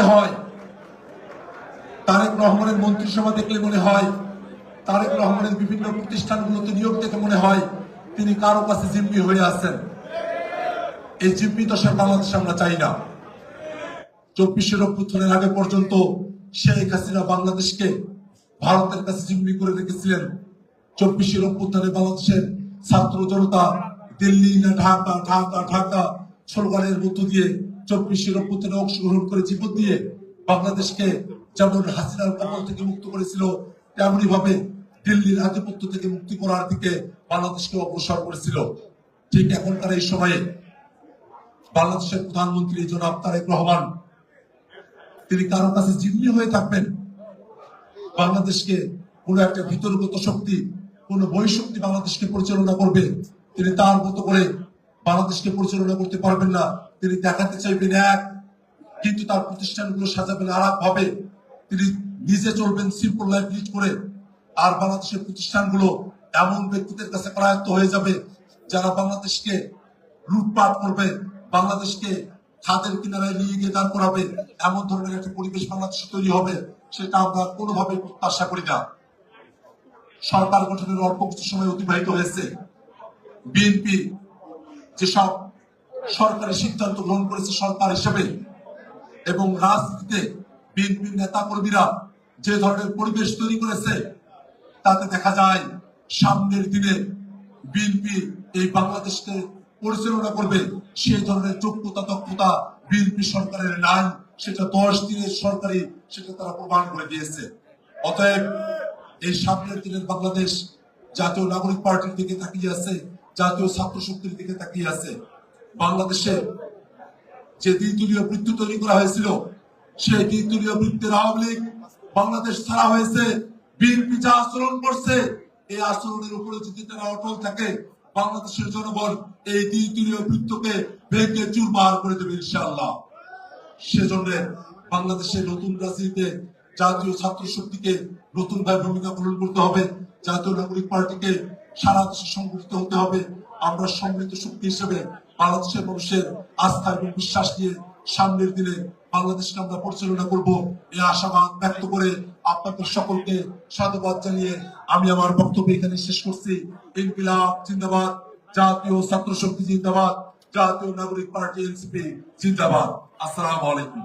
হয় তারেক রহমানের মন্ত্রিসভা দেখলে মনে হয়, তারেক রহমানের বিভিন্ন প্রতিষ্ঠানগুলোতে নিয়োগ দেখে মনে হয় তিনি কারো কাছে জিম্মি হয়ে আছেন। এই জিম্মি দশা বাংলাদেশে আমরা চাই না। 24 অভ্যুত্থানের আগে পর্যন্ত শেখ হাসিনা বাংলাদেশকে ভারতের কাছে জিম্মি করে রেখেছিলেন। 24 অভ্যুত্থানে বাংলাদেশের ছাত্র জনতা দিল্লি না ঢাকা, ঢাকা ঢাকা স্লোগানের মধ্য দিয়ে 24 অভ্যুত্থানে অংশগ্রহণ করে জীবন দিয়ে বাংলাদেশকে যেমন হাসিনার কবল থেকে মুক্ত করেছিল, তেমনি ভাবে দিল্লির আধিপত্য থেকে মুক্তি করার দিকে বাংলাদেশকে অগ্রসর করেছিল। ঠিক এখনকার এই সময়ে বাংলাদেশের প্রধানমন্ত্রী জনাব তারেক রহমান তিনি কারো কাছে জিম্মি হয়ে থাকবেন। বাংলাদেশকে কোন একটা ভিতরগত শক্তি, কোন বহিঃশক্তি বাংলাদেশকে পরিচালনা করবে, তিনি তার মতো করে বাংলাদেশকে পরিচালনা করতে পারবেন না। তিনি দেখাতে চাইবেন এক, কিন্তু তার প্রতিষ্ঠানগুলো সাজাবেন আর এক ভাবে। তিনি নিজে চলবেন সিম্পল লাইফ লিড করে, আর বাংলাদেশের প্রতিষ্ঠানগুলো এমন ব্যক্তিদের কাছে করায়ত্ত হয়ে যাবে যারা বাংলাদেশকে লুটপাট করবে, বাংলাদেশকে খাদের কিনারায় নিয়ে গিয়ে দাঁড় করাবে। এমন ধরনের একটা পরিবেশ বাংলাদেশে তৈরি হবে, সেটা আমরা কোনোভাবেই প্রত্যাশা করি না। সরকার গঠনের অল্প কিছু সময় অতিবাহিত হয়েছে। বিএনপি যেসব সরকারি সিদ্ধান্ত গ্রহণ করেছে সরকার হিসেবে, এবং রাজনীতিতে বিএনপির নেতা কর্মীরা যে ধরনের পরিবেশ তৈরি করেছে, তাতে দেখা যায় সামনের দিনে বিএনপি এই বাংলাদেশকে পরিচালনা করবে সেই ধরনের যোগ্যতা দক্ষতা বিএনপি সরকারের নাই। সেটা 10 দিনের সরকারি, সেটা তারা প্রমাণ করে দিয়েছে। অতএব এই সামনের দিনের বাংলাদেশ জাতীয় নাগরিক পার্টির দিকে তাকিয়ে আছে, জাতীয় ছাত্র শক্তির দিকে তাকিয়ে আছে। বাংলাদেশে যে দ্বিদলীয় বৃত্ত তৈরি করা হয়েছিল, সেই দ্বিদলীয় বৃত্তের আওয়ামী লীগ বাংলাদেশ ছাড়া হয়েছে। বিএনপি যা আচরণ করছে, এই আচরণের উপরে যদি তারা অটল থাকে, বাংলাদেশের জনগণ এই দ্বিদলীয় বৃত্তকে ভেঙে চুরমার করে দেবে ইনশাআল্লাহ। সেজন্য বাংলাদেশের নতুন রাজনীতিতে জাতীয় ছাত্র শক্তিকে নতুন ভাবে ভূমিকা পালন করতে হবে। জাতীয় নাগরিক পার্টিকে সারা দেশে সংগঠিত হতে হবে। আমরা সমৃদ্ধ শক্তি হিসেবে বাংলাদেশের মানুষের আস্থা এবং বিশ্বাস নিয়ে সামনের দিনে বাংলাদেশকে আমরা পরিচালনা করব, এই আশাবাদ ব্যক্ত করে আপনাদের সকলকে সাধুবাদ জানিয়ে আমি আমার বক্তব্য এখানে শেষ করছি। ইনকিলাব জিন্দাবাদ, জাতীয় ছাত্র শক্তি জিন্দাবাদ, জাতীয় নাগরিক পার্টি এনসিপি জিন্দাবাদ। আসসালামু আলাইকুম।